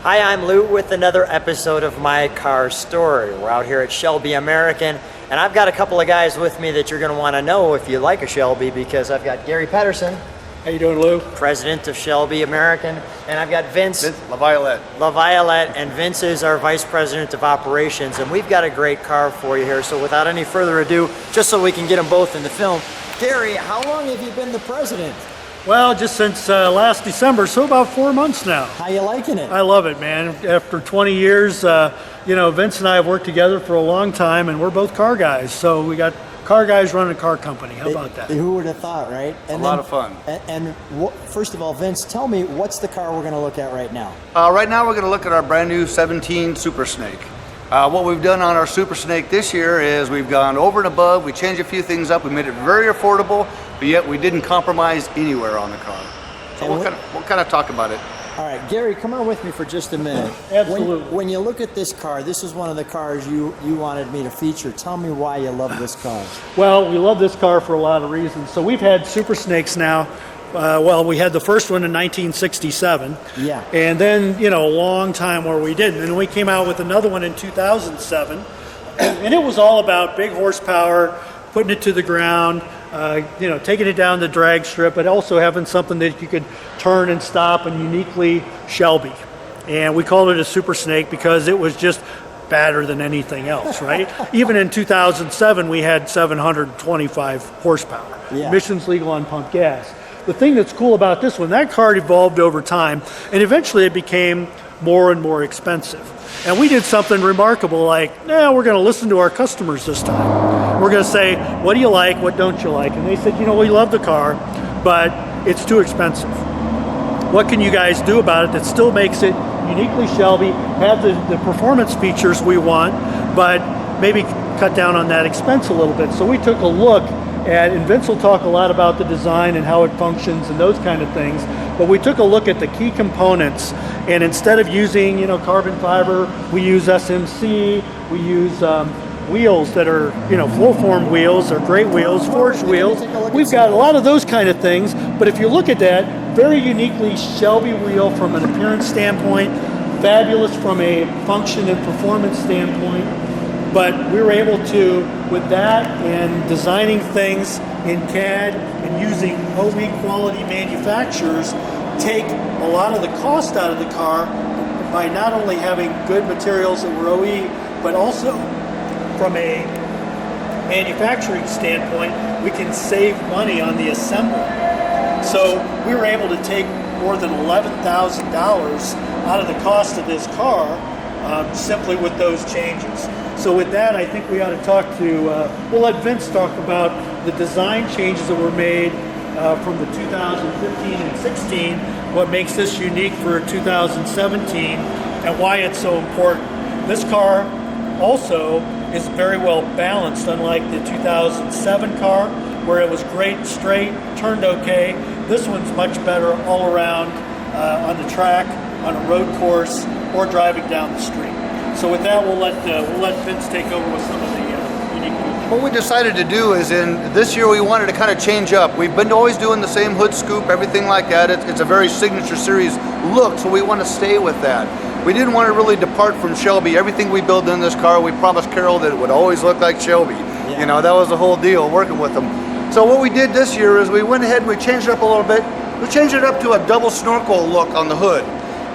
Hi, I'm Lou with another episode of My Car Story. We're out here at Shelby American, and I've got a couple of guys with me that you're going to want to know if you like a Shelby, because I've got Gary Patterson. How you doing, Lou? President of Shelby American, and I've got Vince Laviolette. And Vince is our Vice President of Operations, and we've got a great car for you here. So without any further ado, just so we can get them both in the film, Gary, how long have you been the president? Well, just since last December, so about 4 months now. How you liking it? I love it, man. After 20 years, Vince and I have worked together for a long time, and we're both car guys. So we got car guys running a car company. How about that? Who would have thought, right? And a lot of fun. First of all, Vince, tell me, what's the car we're going to look at right now? Right now we're going to look at our brand new 17 Super Snake. What we've done on our Super Snake this year is we've gone over and above. We changed a few things up. We made it very affordable, but yet we didn't compromise anywhere on the car. So we'll kind of talk about it. All right, Gary, come on with me for just a minute. Absolutely. When you look at this car, this is one of the cars you wanted me to feature. Tell me why you love this car. Well, we love this car for a lot of reasons. So we've had Super Snakes now. We had the first one in 1967. Yeah. And then, a long time where we didn't. And we came out with another one in 2007. And it was all about big horsepower, putting it to the ground, taking it down the drag strip, but also having something that you could turn and stop and uniquely Shelby. And we called it a Super Snake because it was just better than anything else, right? Even in 2007, we had 725 horsepower. Yeah. Emissions legal on pump gas. The thing that's cool about this one, that car evolved over time, and eventually it became more and more expensive. And we did something remarkable like, we're going to listen to our customers this time. We're going to say, what do you like, what don't you like? And they said, we love the car, but it's too expensive. What can you guys do about it that still makes it uniquely Shelby, have the performance features we want, but maybe cut down on that expense a little bit? So we took a look and Vince will talk a lot about the design and how it functions and those kind of things, but we took a look at the key components, and instead of using carbon fiber, we use SMC, we use wheels that are full form wheels, or great wheels, forged wheels. We've got a lot of those kind of things, but if you look at that, very uniquely Shelby wheel from an appearance standpoint, fabulous from a function and performance standpoint. But we were able to, with that and designing things in CAD and using OE quality manufacturers, take a lot of the cost out of the car by not only having good materials that were OE, but also from a manufacturing standpoint, we can save money on the assembly. So we were able to take more than $11,000 out of the cost of this car simply with those changes. So with that, I think we ought to talk to, we'll let Vince talk about the design changes that were made from the 2015 and 16, what makes this unique for 2017, and why it's so important. This car also is very well balanced, unlike the 2007 car, where it was great, straight, turned okay. This one's much better all around on the track, on a road course, or driving down the street. So with that, we'll let Vince take over with some of the unique features. What we decided to do is this year we wanted to kind of change up. We've been always doing the same hood scoop, everything like that. It's a very signature series look, so we want to stay with that. We didn't want to really depart from Shelby. Everything we build in this car, we promised Carol that it would always look like Shelby. Yeah. That was the whole deal, working with them. So what we did this year is we went ahead and we changed it up a little bit. We changed it up to a double snorkel look on the hood.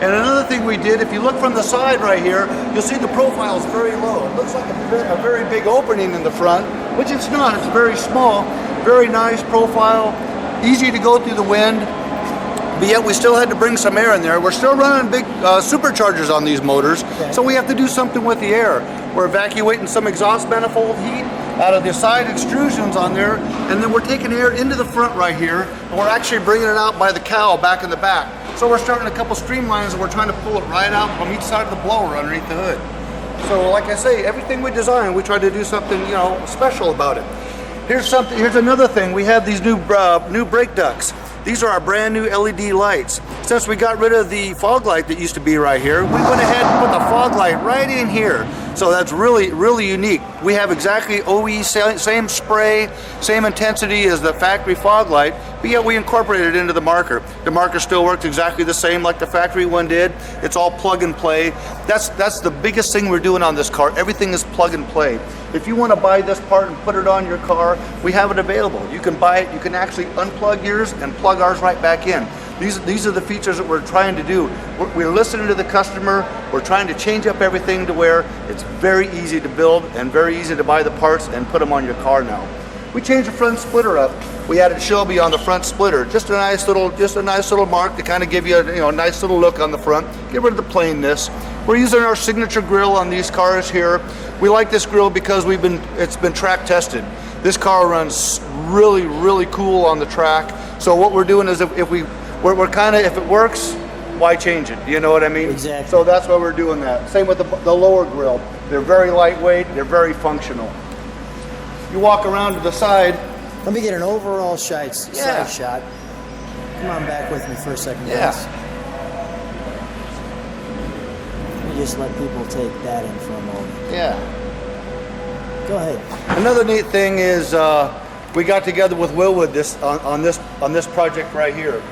And another thing we did, if you look from the side right here, you'll see the profile is very low. It looks like a very big opening in the front, which it's not. It's very small, very nice profile, easy to go through the wind, but yet we still had to bring some air in there. We're still running big superchargers on these motors, so we have to do something with the air. We're evacuating some exhaust manifold heat out of the side extrusions on there, and then we're taking air into the front right here, and we're actually bringing it out by the cowl back in the back. So we're starting a couple streamlines and we're trying to pull it right out from each side of the blower underneath the hood. So like I say, everything we design, we try to do something, special about it. Here's another thing. We have these new brake ducts. These are our brand new LED lights. Since we got rid of the fog light that used to be right here, we went ahead and put the fog light right in here. So that's really, really unique. We have exactly OE, same spray, same intensity as the factory fog light, but yet we incorporated it into the marker. The marker still works exactly the same like the factory one did. It's all plug and play. That's the biggest thing we're doing on this car. Everything is plug and play. If you want to buy this part and put it on your car, we have it available. You can buy it, you can actually unplug yours and plug ours right back in. These are the features that we're trying to do. We're listening to the customer. We're trying to change up everything to where it's very easy to build and very easy to buy the parts and put them on your car now. We changed the front splitter up. We added Shelby on the front splitter. Just a nice little mark to kind of give you a nice little look on the front. Get rid of the plainness. We're using our signature grille on these cars here. We like this grille because it's been track tested. This car runs really, really cool on the track. So what we're doing is we're kind of, if it works, why change it? You know what I mean? Exactly. So that's why we're doing that. Same with the lower grille. They're very lightweight. They're very functional. You walk around to the side. Let me get an overall side shot. Come on back with me for a second, guys. Let me just let people take that in for a moment. Yeah. Go ahead. Another neat thing is we got together with Willwood on this project right here.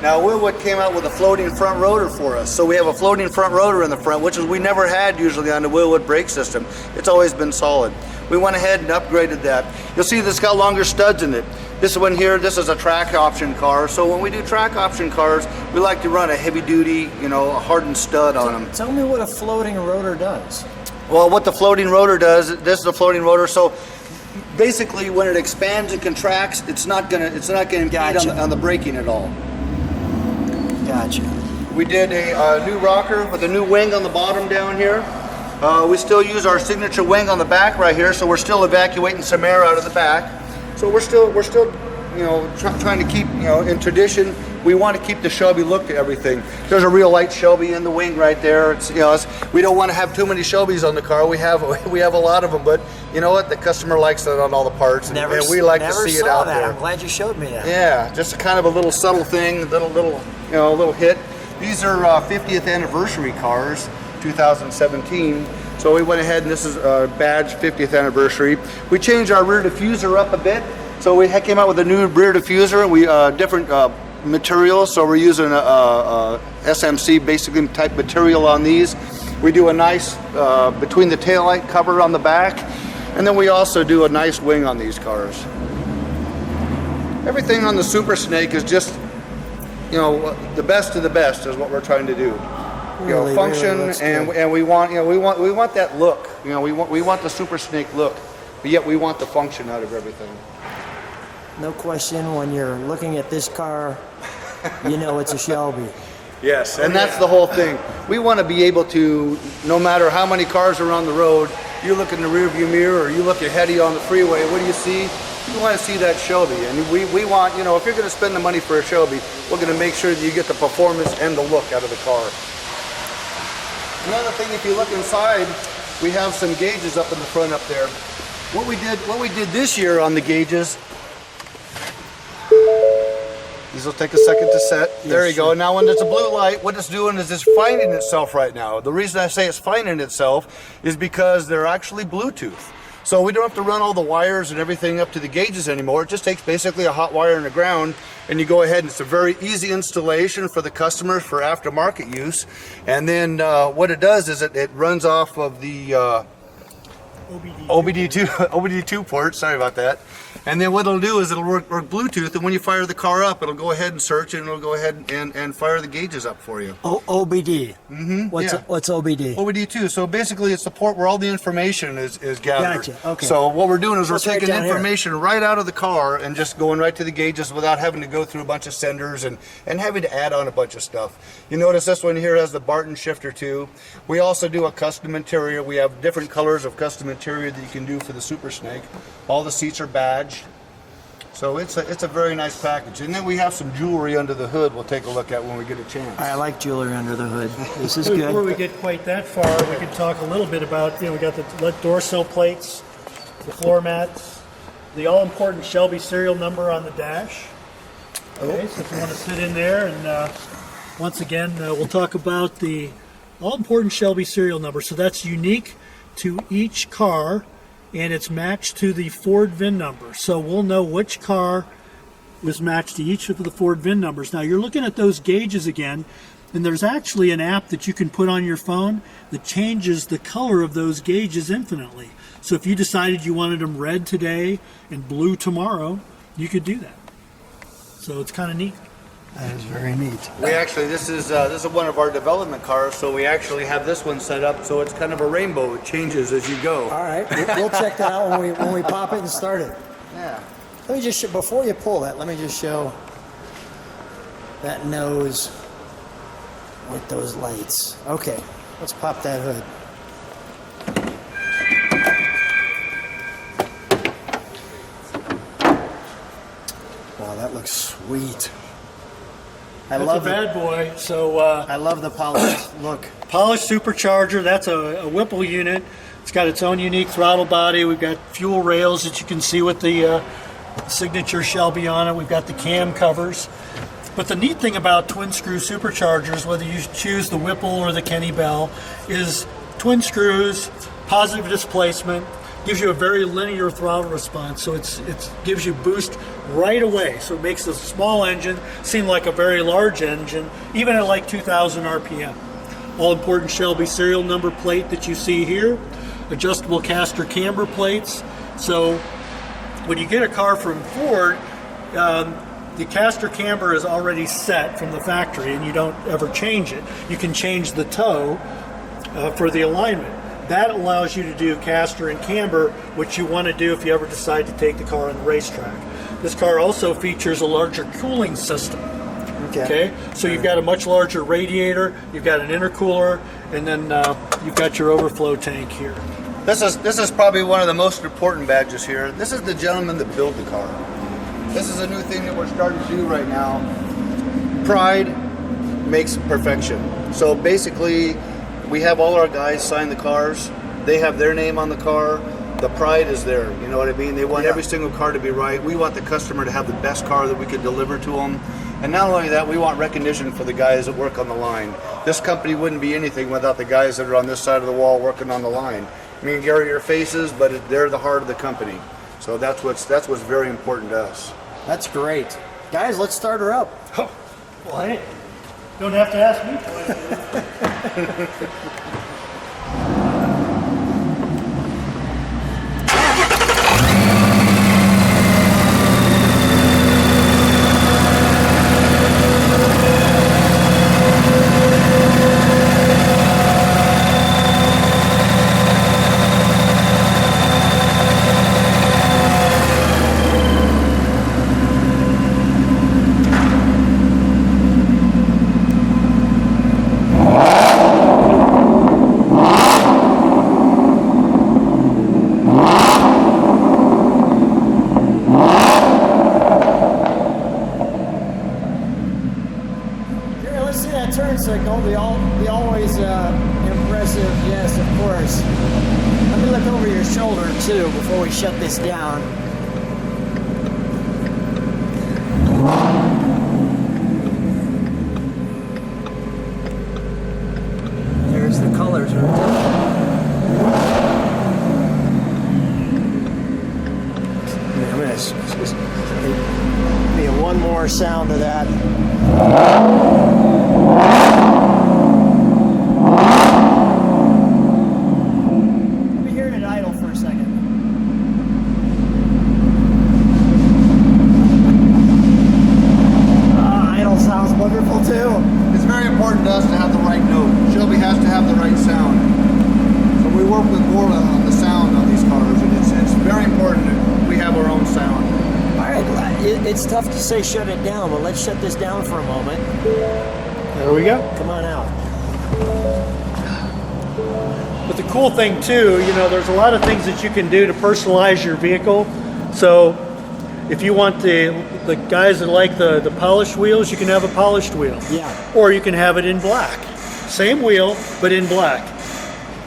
Now Willwood came out with a floating front rotor for us. So we have a floating front rotor in the front, which is we never had usually on the Willwood brake system. It's always been solid. We went ahead and upgraded that. You'll see this got longer studs in it. This one here, this is a track option car. So when we do track option cars, we like to run a heavy duty, a hardened stud on them. Tell me what a floating rotor does. Well, what the floating rotor does, this is a floating rotor. So basically when it expands and contracts, it's not gonna impede on the braking at all. Gotcha. We did a new rocker with a new wing on the bottom down here. We still use our signature wing on the back right here, so we're still evacuating some air out of the back. So we're still trying to keep, in tradition, we want to keep the Shelby look to everything. There's a real light Shelby in the wing right there. We don't want to have too many Shelbys on the car. We have a lot of them, but you know what? The customer likes it on all the parts, and we like to see it out there. I'm glad you showed me that. Yeah, just kind of a little subtle thing, little hit. These are 50th anniversary cars, 2017. So we went ahead, and this is badge 50th anniversary. We changed our rear diffuser up a bit. So we came out with a new rear diffuser. We different materials. So we're using a SMC basically type material on these. We do a nice between the taillight cover on the back, and then we also do a nice wing on these cars. Everything on the Super Snake is just the best of the best is what we're trying to do. Function, really and we want that look. We want the Super Snake look, but yet we want the function out of everything. No question, when you're looking at this car, it's a Shelby. Yes, and that's the whole thing. We want to be able to, no matter how many cars are on the road, you look in the rearview mirror or you look ahead of you on the freeway, what do you see? You want to see that Shelby, and we want, if you're going to spend the money for a Shelby, we're going to make sure that you get the performance and the look out of the car. Another thing, if you look inside, we have some gauges up in the front up there. What we did this year on the gauges, these will take a second to set. Yes, there you go. Now when there's a blue light, what it's doing is it's finding itself right now. The reason I say it's finding itself is because they're actually Bluetooth. So we don't have to run all the wires and everything up to the gauges anymore. It just takes basically a hot wire in the ground, and you go ahead, and it's a very easy installation for the customers for aftermarket use. And then what it does is it runs off of the OBD2 port, sorry about that. And then what it'll do is it'll work Bluetooth, and when you fire the car up, it'll go ahead and search, and it'll go ahead and fire the gauges up for you. OBD. Mm-hmm. What's OBD? OBD2. So basically, it's the port where all the information is gathered. Gotcha. Okay. So what we're doing is we're taking right information right out of the car and just going right to the gauges without having to go through a bunch of senders and having to add on a bunch of stuff. You notice this one here has the Barton shifter too. We also do a custom interior. We have different colors of custom interior that you can do for the Super Snake. All the seats are badged. So it's a very nice package. And then we have some jewelry under the hood we'll take a look at when we get a chance. I like jewelry under the hood. This is good. Before we get quite that far, we can talk a little bit about, we got the door sill plates, the floor mats, the all-important Shelby serial number on the dash. Okay, so if you want to sit in there, and once again, we'll talk about the all-important Shelby serial number. So that's unique to each car, and it's matched to the Ford VIN number. So we'll know which car was matched to each of the Ford VIN numbers. Now you're looking at those gauges again, and there's actually an app that you can put on your phone that changes the color of those gauges infinitely. So if you decided you wanted them red today and blue tomorrow, you could do that. So it's kind of neat. That is very neat. We actually, this is one of our development cars, so we actually have this one set up so it's kind of a rainbow. It changes as you go. All right, we'll check that out when we pop it and start it. Yeah. Let me just before you pull that, let me just show that nose with those lights. Okay, let's pop that hood. Wow, that looks sweet. I love a bad boy. So I love the polished look. Polished supercharger. That's a Whipple unit. It's got its own unique throttle body. We've got fuel rails that you can see with the signature Shelby on it. We've got the cam covers. But the neat thing about twin screw superchargers, whether you choose the Whipple or the Kenny Bell, is twin screws, positive displacement, gives you a very linear throttle response. So it gives you boost right away. So it makes the small engine seem like a very large engine, even at like 2,000 RPM. All important Shelby serial number plate that you see here, adjustable caster camber plates. So when you get a car from Ford, the caster camber is already set from the factory and you don't ever change it. You can change the toe for the alignment. That allows you to do caster and camber, which you want to do if you ever decide to take the car on the racetrack. This car also features a larger cooling system. Okay? So you've got a much larger radiator, you've got an intercooler, and then you've got your overflow tank here. This is probably one of the most important badges here. This is the gentleman that built the car. This is a new thing that we're starting to do right now. Pride makes perfection. So basically, we have all our guys sign the cars. They have their name on the car. The pride is there. You know what I mean? They want every single car to be right. We want the customer to have the best car that we can deliver to them. And not only that, we want recognition for the guys that work on the line. This company wouldn't be anything without the guys that are on this side of the wall working on the line. Me and Gary are faces, but they're the heart of the company. So that's what's very important to us. That's great. Guys, let's start her up. Oh, well, hey, don't have to ask me twice. Turn signal, the always impressive, yes, of course. Let me look over your shoulder too before we shut this down. There's the colors right there. I'm gonna just give me one more sound of that. Let me hear it at idle for a second. Idle sounds wonderful too. It's very important to us to have the right note. Shelby has to have the right sound. So we work with more on the sound on these cars, and it's very important that we have our own sound. All right, it's tough to say shut it down, but let's shut this down for a moment. There we go. Come on out. But the cool thing too, you know, there's a lot of things that you can do to personalize your vehicle. So if you want the guys that like the polished wheels, you can have a polished wheel. Yeah. Or you can have it in black. Same wheel, but in black.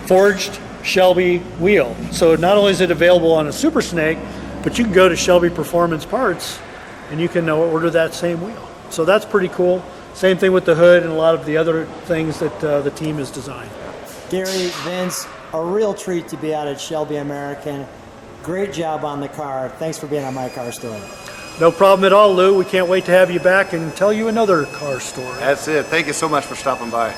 Forged Shelby wheel. So not only is it available on a Super Snake, but you can go to Shelby Performance Parts and you can order that same wheel. So that's pretty cool. Same thing with the hood and a lot of the other things that the team has designed. Gary, Vince, a real treat to be out at Shelby American. Great job on the car. Thanks for being on My Car Story. No problem at all, Lou. We can't wait to have you back and tell you another car story. That's it. Thank you so much for stopping by.